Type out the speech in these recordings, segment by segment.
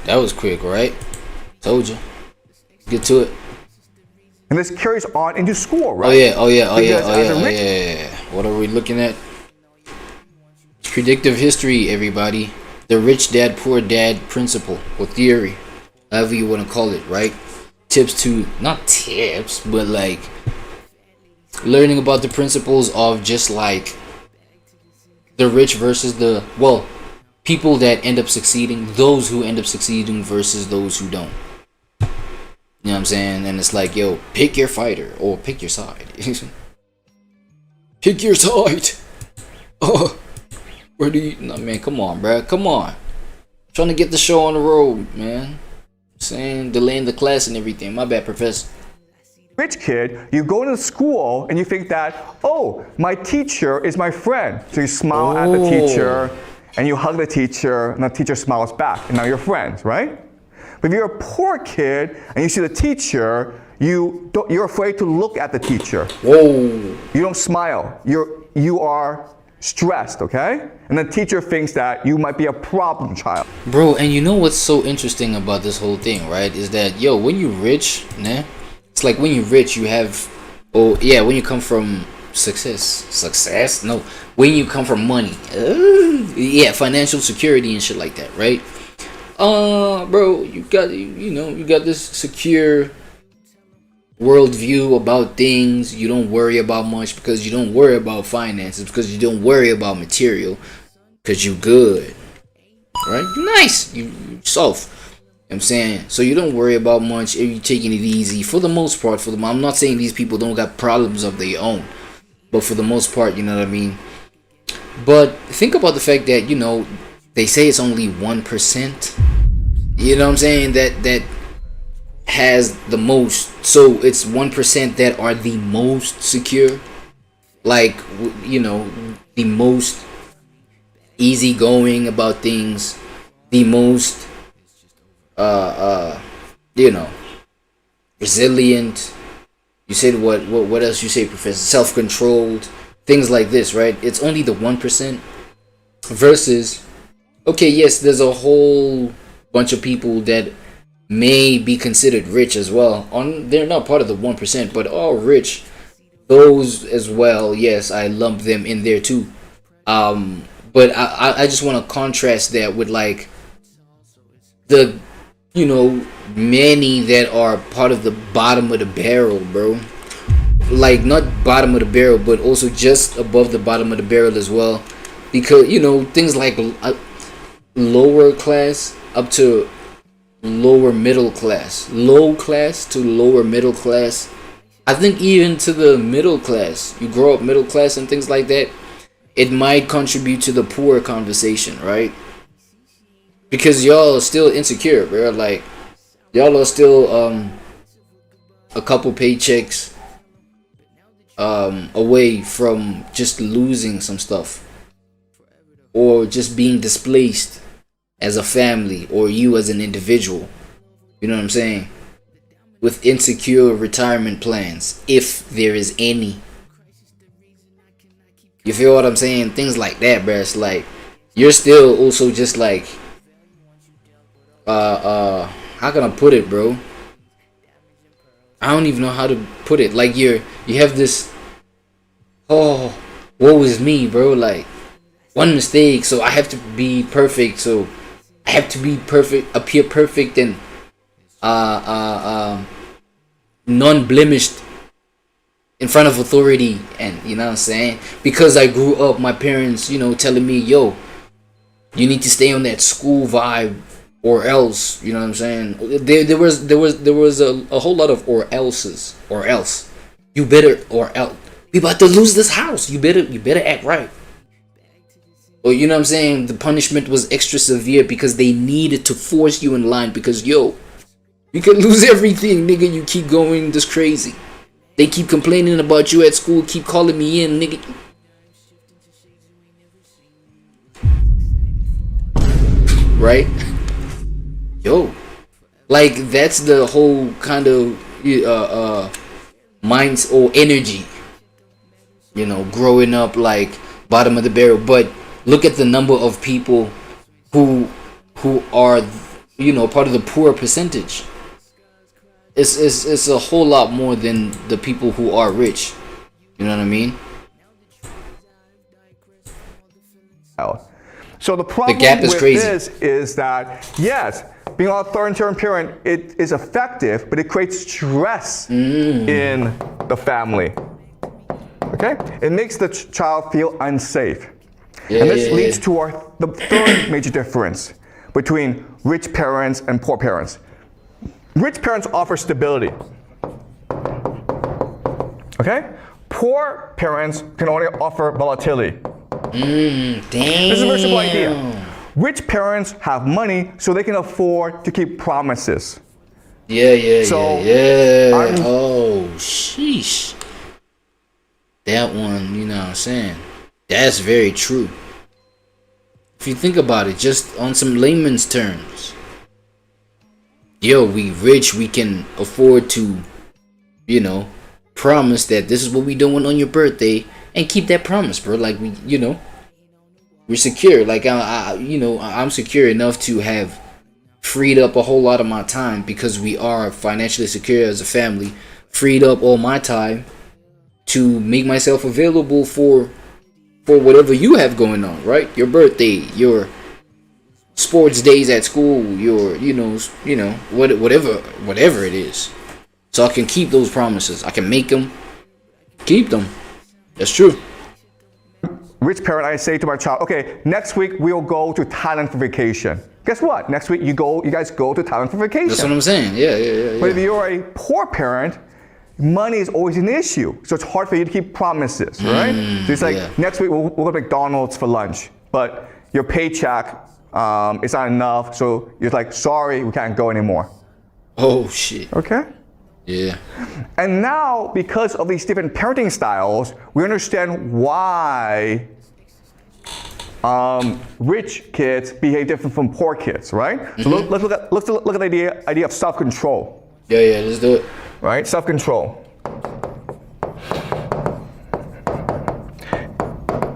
That was quick, right? Told you. Get to it. And this carries on into school, right? Oh yeah, oh yeah, oh yeah, Because oh as yeah, a oh rich- yeah. What are we looking at? Predictive history, everybody. The rich dad, poor dad principle or theory, however you want to call it, right? Tips to, not tips, but like learning about the principles of just like the rich versus the, well, people that end up succeeding, those who end up succeeding versus those who don't. You know what I'm saying? And it's like, yo, pick your fighter or pick your side. Pick your side. Oh, where do you? No, man, come on, bruh. Come on. Trying to get the show on the road, man. Saying delaying the class and everything. My bad, professor. rich kid, you go to school and you think that, oh, my teacher is my friend. So you smile at the teacher and you hug the teacher and the teacher smiles back and now you're friends, right? But if you're a poor kid and you see the teacher, you're afraid to look at the teacher. Whoa. You don't smile. You are stressed, okay? And the teacher thinks that you might be a problem child. Bro, and you know what's so interesting about this whole thing, right? Is that, yo, when you're rich, nah, it's like when you're rich, you have, oh, yeah, when you come from success? No, when you come from money, yeah, financial security and shit like that, right? Bro, you got this secure worldview about things. You don't worry about much because you don't worry about finances, because you don't worry about material, because you good, right? You're nice, you soft. You know what I'm saying? So you don't worry about much. You're taking it easy for the most part. I'm not saying these people don't got problems of their own, but for the most part, you know what I mean. But think about the fact that, you know, they say it's only 1%. You know what I'm saying? That has the most. So it's 1% that are the most secure, like, you know, the most easygoing about things, the most you know, resilient. You said what else you say, Professor? Self-controlled, things like this, right? It's only the 1% versus, okay, yes, there's a whole bunch of people that may be considered rich as well. They're not part of the 1%, but all rich, those as well. Yes, I lump them in there too. But I just want to contrast that with like the, you know, many that are part of the bottom of the barrel, bro. Like, not bottom of the barrel, but also just above the bottom of the barrel as well. Because, you know, things like lower class up to lower middle class, low class to lower middle class. I think even to the middle class, you grow up middle class and things like that, it might contribute to the poor conversation, right? Because y'all are still insecure, bro. Like, y'all are still a couple paychecks away from just losing some stuff, or just being displaced as a family, or you as an individual. You know what I'm saying? With insecure retirement plans, if there is any. You feel what I'm saying? Things like that, bro. It's like you're still also just like how can I put it, bro? I don't even know how to put it. Like you have this, oh, woe is me, bro. Like, one mistake, so I have to be perfect. So I have to be perfect, appear perfect and non-blemished in front of authority. And you know what I'm saying? Because I grew up, my parents, you know, telling me, yo, you need to stay on that school vibe, or else, you know what I'm saying? There was a whole lot of or else's, or else. You better, or else. We about to lose this house. You better act right. Or, you know what I'm saying? The punishment was extra severe because they needed to force you in line, because, yo, you could lose everything, nigga. You keep going this crazy. They keep complaining about you at school, keep calling me in, nigga. Right? Yo, like, that's the whole kind of minds or energy, you know, growing up like bottom of the barrel. But look at the number of people who are part of the poor percentage. It's a whole lot more than the people who are rich. You know what I mean? So the problem gap is with crazy. this is that, yes, being a third and term parent, it is effective, but it creates stress in the family. Okay? It makes the child feel unsafe. And this leads to the third major difference between rich parents and poor parents. Rich parents offer stability. Okay? Poor parents can only offer volatility. Damn. This is a very simple idea. Rich parents have money so they can afford to keep promises. Yeah. Oh, sheesh. That one, you know what I'm saying? That's very true. If you think about it, just on some layman's terms. Yo, we rich, we can afford to, promise that this is what we doing on your birthday and keep that promise, bro. Like we're secure. Like I'm secure enough to have freed up a whole lot of my time because we are financially secure as a family. Freed up all my time to make myself available for whatever you have going on, right? Your birthday, your sports days at school, your whatever it is. So I can keep those promises. I can make them, keep them. That's true. Rich parent, I say to my child, okay, next week we'll go to Thailand for vacation. Guess what? Next week you guys go to Thailand for vacation. That's what I'm saying. Yeah. But if you're a poor parent, money is always an issue. So it's hard for you to keep promises, right? So it's like, next week we'll go to McDonald's for lunch, but your paycheck is not enough. So you're like, sorry, we can't go anymore. Oh, shit. Okay? Yeah. And now, because of these different parenting styles, we understand why rich kids behave different from poor kids, right? So let's look at the idea of self-control. Yeah, let's do it. Right? Self-control.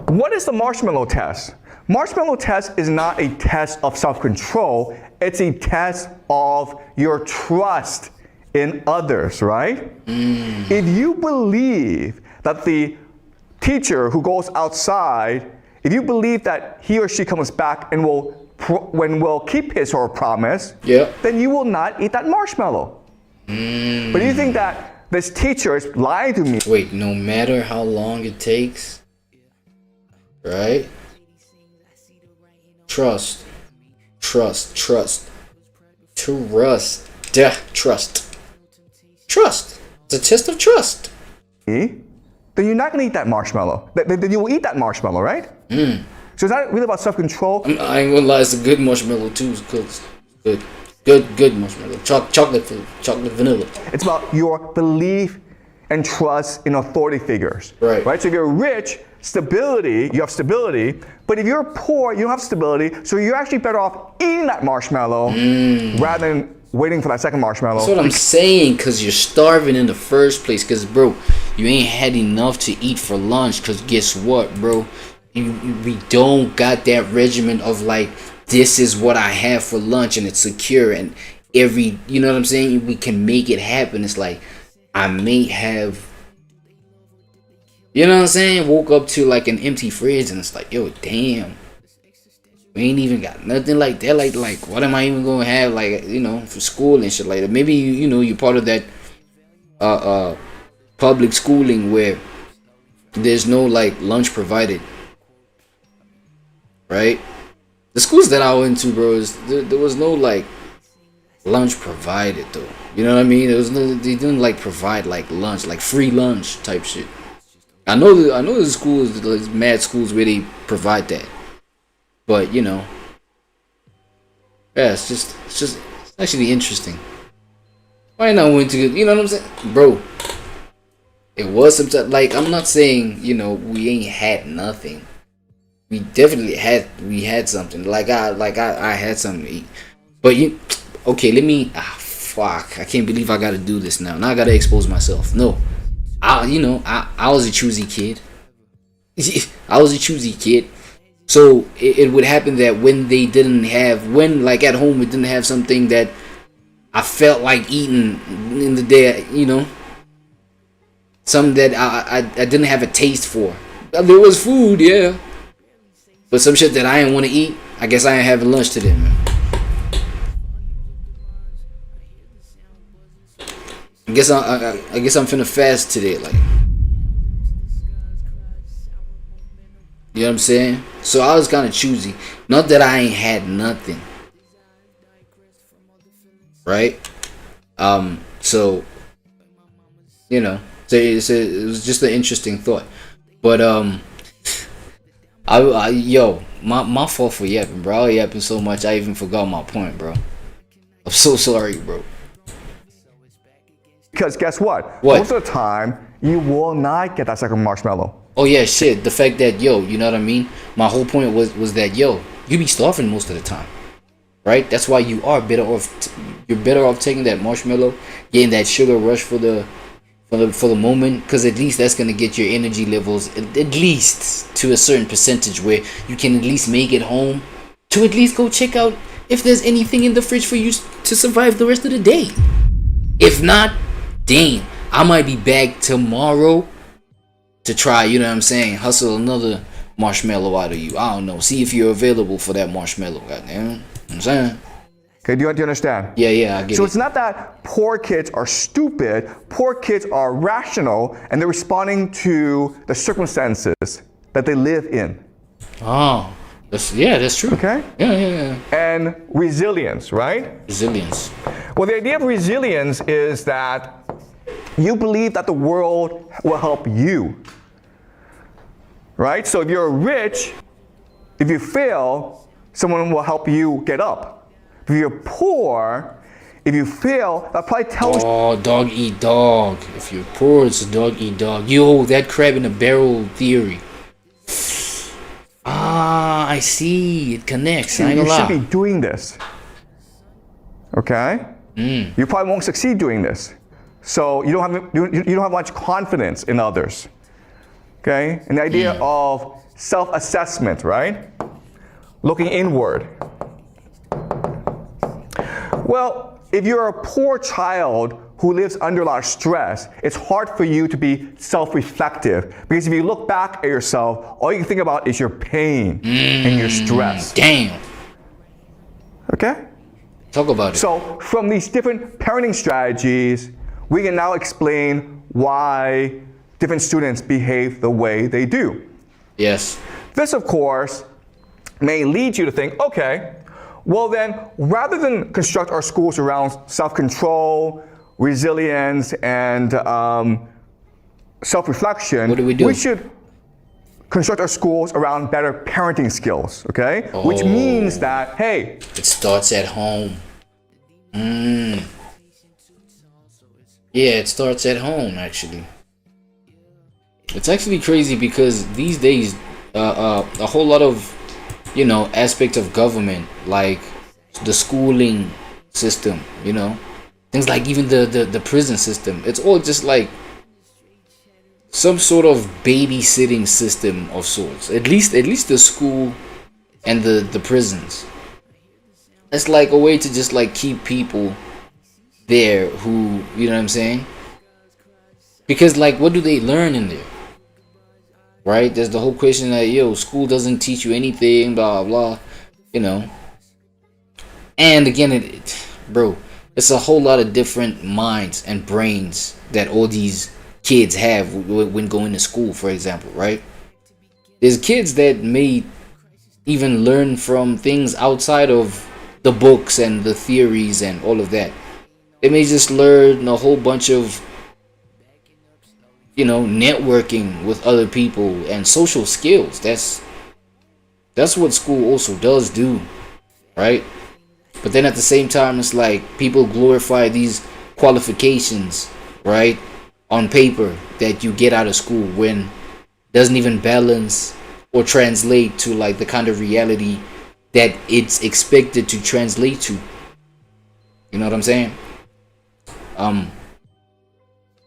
What is the marshmallow test? Marshmallow test is not a test of self-control. It's a test of your trust in others, right? If you believe that the teacher who goes outside, if you believe that he or she comes back and will keep his or her promise, then you will not eat that marshmallow. But you think that this teacher is lying to me. Wait, no matter how long it takes, right? Trust. It's a test of trust. Then you're not going to eat that marshmallow. Then you will eat that marshmallow, right? So it's not really about self-control. I ain't gonna lie, it's a good marshmallow too. It's good marshmallow. Chocolate vanilla. It's about your belief and trust in authority figures. Right? So if you're rich, you have stability. But if you're poor, you don't have stability. So you're actually better off eating that marshmallow rather than waiting for that second marshmallow. That's what I'm saying, because you're starving in the first place. Because, bro, you ain't had enough to eat for lunch. Because guess what, bro? We don't got that regimen of like, this is what I have for lunch and it's secure. And you know what I'm saying? We can make it happen. It's like, I may have, you know what I'm saying? Woke up to like an empty fridge and it's like, yo, damn. We ain't even got nothing like that. Like what am I even gonna have, like, for school and shit like that? Maybe you're part of that public schooling where there's no like lunch provided, right? The schools that I went to, bro, there was no like lunch provided though. You know what I mean? They didn't like provide like lunch, like free lunch type shit. I know there's schools, like mad schools where they provide that. But it's actually interesting. Why not went to, you know what I'm saying, bro? It was sometimes, like, I'm not saying we ain't had nothing. We definitely had something. Like I had something to eat. But okay, let me. Fuck! I can't believe I gotta do this now. Now I gotta expose myself. No, I was a choosy kid. I was a choosy kid. So it would happen that when they didn't have, when like at home we didn't have something that I felt like eating in the day, you know, something that I didn't have a taste for. There was food, yeah, but some shit that I didn't want to eat. I guess I ain't having lunch today, man. I guess I'm finna fast today, like, you know what I'm saying? So I was kind of choosy. Not that I ain't had nothing, right? So you know, so it was just an interesting thought. But yo, my fault for yapping, bro. I was yapping so much I even forgot my point, bro. I'm so sorry, bro. Because guess what? What? Most of the time, you will not get that second marshmallow. Oh yeah, shit. The fact that, yo, you know what I mean? My whole point was that, yo, you be starving most of the time, right? That's why you are better off. You're better off taking that marshmallow, getting that sugar rush for the moment, because at least that's gonna get your energy levels at least to a certain percentage where you can at least make it home to at least go check out if there's anything in the fridge for you to survive the rest of the day. If not, damn, I might be back tomorrow to try, you know what I'm saying, hustle another marshmallow out of you. I don't know. See if you're available for that marshmallow, goddamn. You know what I'm saying? Okay, do you understand? Yeah, I get it. So it's not that poor kids are stupid. Poor kids are rational, and they're responding to the circumstances that they live in. Oh, that's true. Okay? Yeah. And resilience, right? Resilience. Well, the idea of resilience is that you believe that the world will help you, right? So if you're rich, if you fail, someone will help you get up. If you're poor, if you fail, that probably tells you. Oh, dog eat dog. If you're poor, it's a dog eat dog. Yo, that crab in a barrel theory. Ah, I see. It connects. I ain't gonna lie. You should be doing this. Okay? You probably won't succeed doing this. So you don't have much confidence in others. Okay? And the idea of self-assessment, right? Looking inward. Well, if you're a poor child who lives under a lot of stress, it's hard for you to be self-reflective. Because if you look back at yourself, all you can think about is your pain and your stress. Damn. Okay? Talk about it. So from these different parenting strategies, we can now explain why different students behave the way they do. Yes. This, of course, may lead you to think, okay, well then, rather than construct our schools around self-control, resilience, and self-reflection, what do we do? We should construct our schools around better parenting skills, okay? Which means that, hey, it starts at home. Yeah, it starts at home, actually. It's actually crazy because these days, a whole lot of, you know, aspects of government, like the schooling system, you know, things like even the prison system, it's all just like some sort of babysitting system of sorts. At least the school and the prisons. It's like a way to just like keep people there who, you know what I'm saying? Because like, what do they learn in there? Right? There's the whole question that, yo, school doesn't teach you anything, blah, blah, you know. And again, bro, it's a whole lot of different minds and brains that all these kids have when going to school, for example, right? There's kids that may even learn from things outside of the books and the theories and all of that. They may just learn a whole bunch of, you know, networking with other people and social skills. That's what school also does do, right? But then at the same time, it's like people glorify these qualifications, right, on paper that you get out of school when it doesn't even balance or translate to like the kind of reality that it's expected to translate to. You know what I'm saying?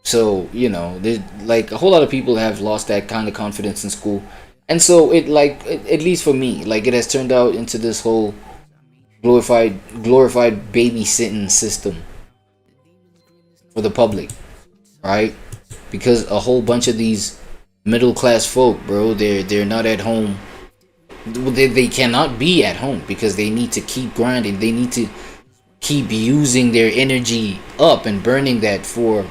So, you know, like a whole lot of people have lost that kind of confidence in school. And so it like at least for me, like it has turned out into this whole glorified babysitting system for the public, right? Because a whole bunch of these middle class folk, bro, they're not at home. They cannot be at home because they need to keep grinding. They need to keep using their energy up and burning that for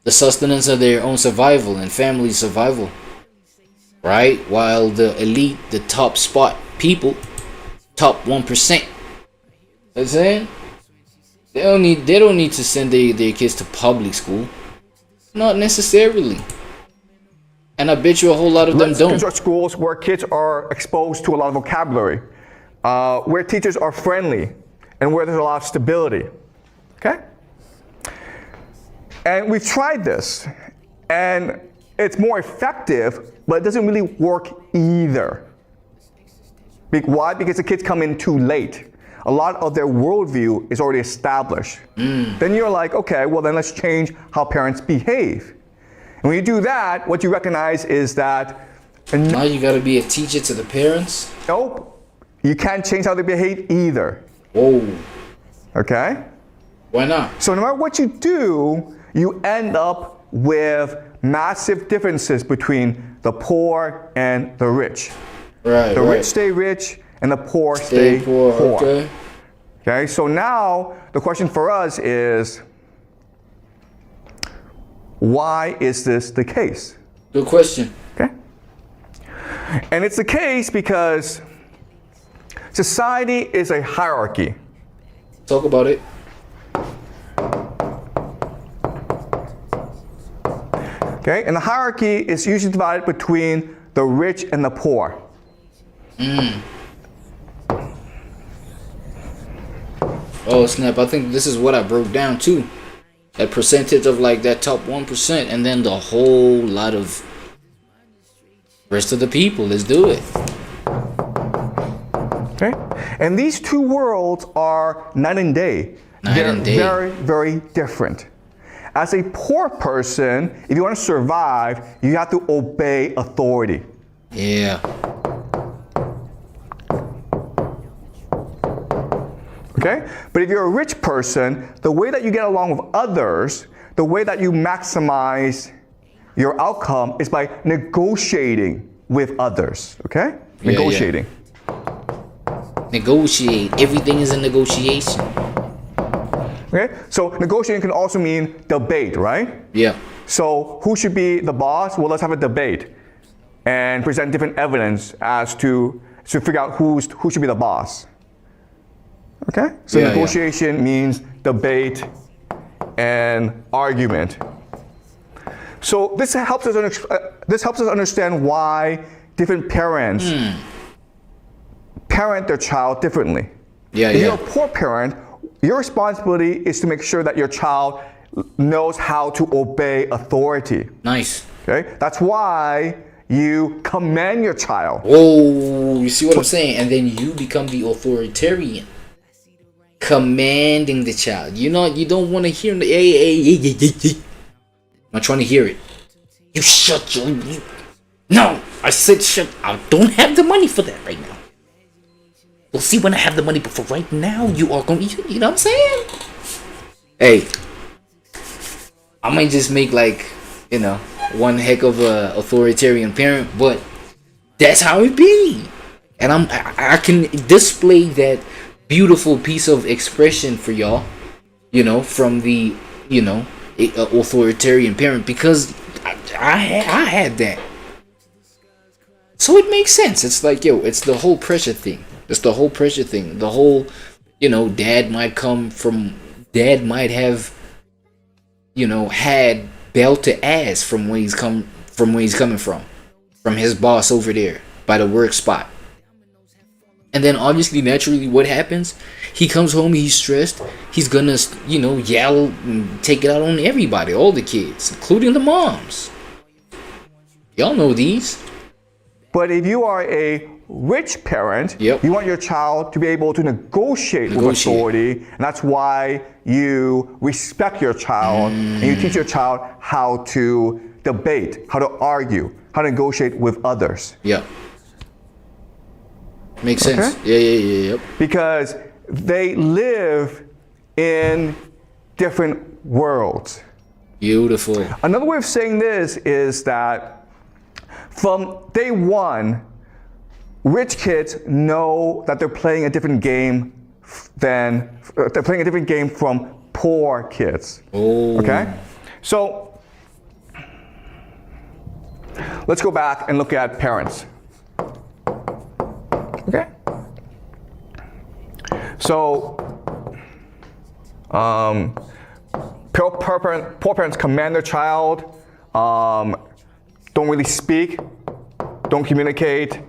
the sustenance of their own survival and family survival, right? While the elite, the top spot people, top 1%, you know what I'm saying, they don't need to send their kids to public school, not necessarily. And I bet you a whole lot of them don't. Construct schools where kids are exposed to a lot of vocabulary, where teachers are friendly, and where there's a lot of stability. Okay? And we've tried this, and it's more effective, but it doesn't really work either. Why? Because the kids come in too late. A lot of their worldview is already established. Then you're like, okay, well then let's change how parents behave. And when you do that, what you recognize is that... Now you gotta be a teacher to the parents? Nope. You can't change how they behave either. Whoa. Okay? Why not? So no matter what you do, you end up with massive differences between the poor and the rich. Right, the rich stay rich and the poor stay poor. Okay. Okay, so now the question for us is, why is this the case? Good question. Okay. And it's the case because society is a hierarchy. Talk about it. Okay, and the hierarchy is usually divided between the rich and the poor. Oh snap, I think this is what I broke down too. That percentage of like that top 1% and then the whole lot of rest of the people. Let's do it. Okay, and these two worlds are night and day. They're very, very different. As a poor person, if you want to survive, you have to obey authority. Yeah. Okay? But if you're a rich person, the way that you get along with others, the way that you maximize your outcome is by negotiating with others. Okay? Yeah, negotiating. Yeah. Negotiate. Everything is a negotiation. Okay? So negotiating can also mean debate, right? Yeah. So who should be the boss? Well, let's have a debate and present different evidence as to figure out who should be the boss. Okay? So negotiation means debate and argument. So this helps us understand why different parents parent their child differently. If you're a poor parent, your responsibility is to make sure that your child knows how to obey authority. Nice. Okay? That's why you command your child. Oh, you see what I'm saying? And then you become the authoritarian. Commanding the child. You know, you don't want to hear the I'm not trying to hear it. You shut your... No! I said shut... I don't have the money for that right now. We'll see when I have the money, but for right now, you are going to... You know what I'm saying? Hey. I might just make like, you know, one heck of a authoritarian parent, but that's how it be. And I can display that beautiful piece of expression for y'all, you know, from the, you know, authoritarian parent, because I had that. So it makes sense. It's like, yo, it's the whole pressure thing. It's the whole pressure thing. The whole, you know, dad might have, you know, had belt to ass from where he's coming from his boss over there by the work spot. And then obviously, naturally, what happens? He comes home, he's stressed. He's gonna, you know, yell and take it out on everybody, all the kids, including the moms. Y'all know these. But if you are a rich parent, you want your child to be able to negotiate with authority, and that's why you respect your child and you teach your child how to debate, how to argue, how to negotiate with others. Yeah. Makes sense. Okay? Yep. Because they live in different worlds. Beautiful. Another way of saying this is that from day one, rich kids know that they're playing a different game from poor kids. Oh. Okay? So let's go back and look at parents. Okay? So poor parents command their child, don't really speak, don't communicate,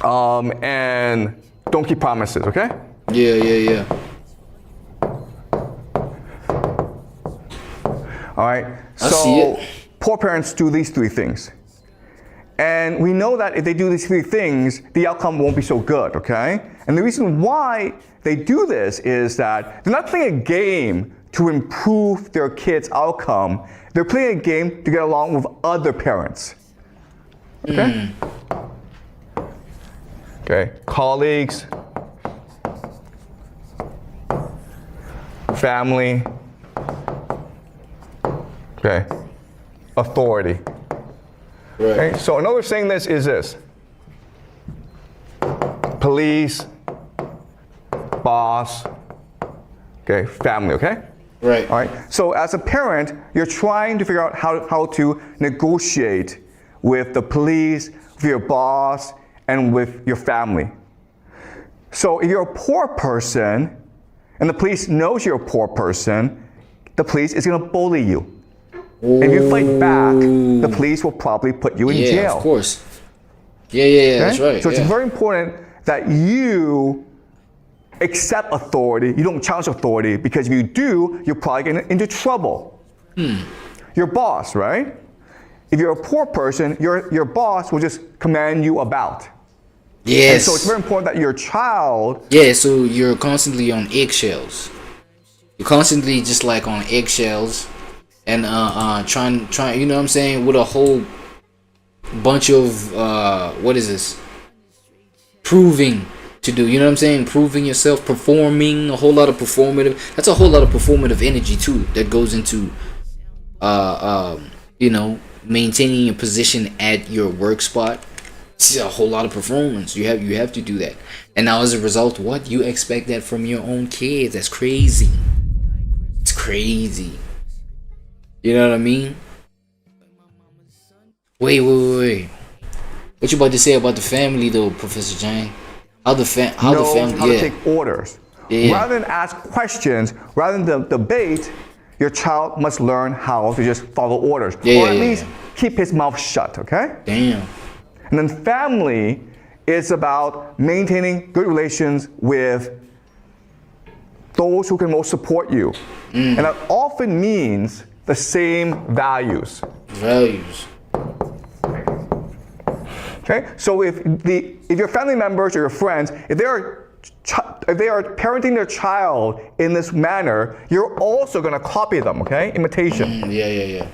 and don't keep promises, okay? Yeah. All right, I see it. Poor parents do these three things. And we know that if they do these three things, the outcome won't be so good, okay? And the reason why they do this is that they're not playing a game to improve their kids' outcome. They're playing a game to get along with other parents. Okay? Okay, colleagues, family, okay, authority. Right. Okay, so another saying this is this: police, boss, okay, family, okay? Right. All right, so as a parent, you're trying to figure out how to negotiate with the police, with your boss, and with your family. So if you're a poor person, and the police knows you're a poor person, the police is gonna bully you. And if you fight back, the police will probably put you in jail. Yeah, of course. Yeah, that's right. So it's very important that you accept authority. You don't challenge authority, because if you do, you're probably getting into trouble. Your boss, right? If you're a poor person, your boss will just command you about. Yes. And so it's very important that your child. Yeah, so you're constantly on eggshells. You're constantly just like on eggshells. And trying, you know what I'm saying, with a whole bunch of what is this? Proving to do, you know what I'm saying? Proving yourself, performing, a whole lot of performative. That's a whole lot of performative energy too that goes into you know, maintaining your position at your work spot. It's a whole lot of performance. You have to do that. And now as a result, what? You expect that from your own kids. That's crazy. It's crazy. You know what I mean? Wait. What you about to say about the family though, Professor Jane? How the family? How to take orders. Yeah. Rather than ask questions, rather than debate, your child must learn how to just follow orders. Or at least keep his mouth shut, okay? Damn. And then family is about maintaining good relations with those who can most support you. And that often means the same values. Okay, so if your family members or your friends, if they are parenting their child in this manner, you're also going to copy them. Okay, imitation. Yeah.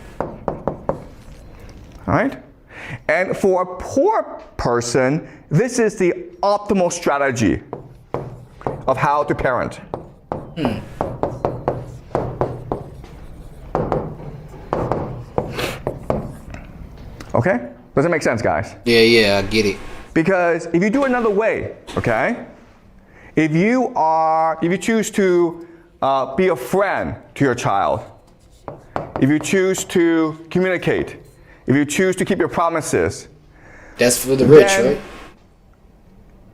All right, and for a poor person, this is the optimal strategy of how to parent. Okay? Does it make sense, guys? Yeah, I get it. Because if you do it another way, okay? If you choose to be a friend to your child, if you choose to communicate, if you choose to keep your promises, that's for the rich,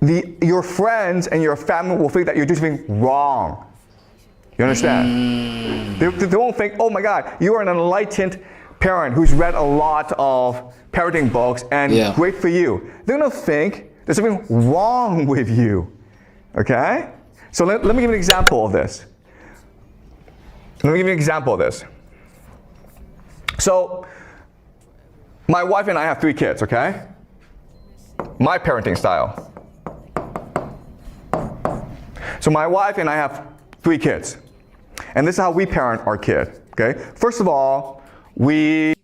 right? Your friends and your family will think that you're doing something wrong. You understand? They won't think, oh my God, you are an enlightened parent who's read a lot of parenting books and great for you. They're gonna think there's something wrong with you, okay? So let me give you an example of this. So my wife and I have 3 kids, okay? My parenting style. So my wife and I have 3 kids. And this is how we parent our kid, okay? First of all, We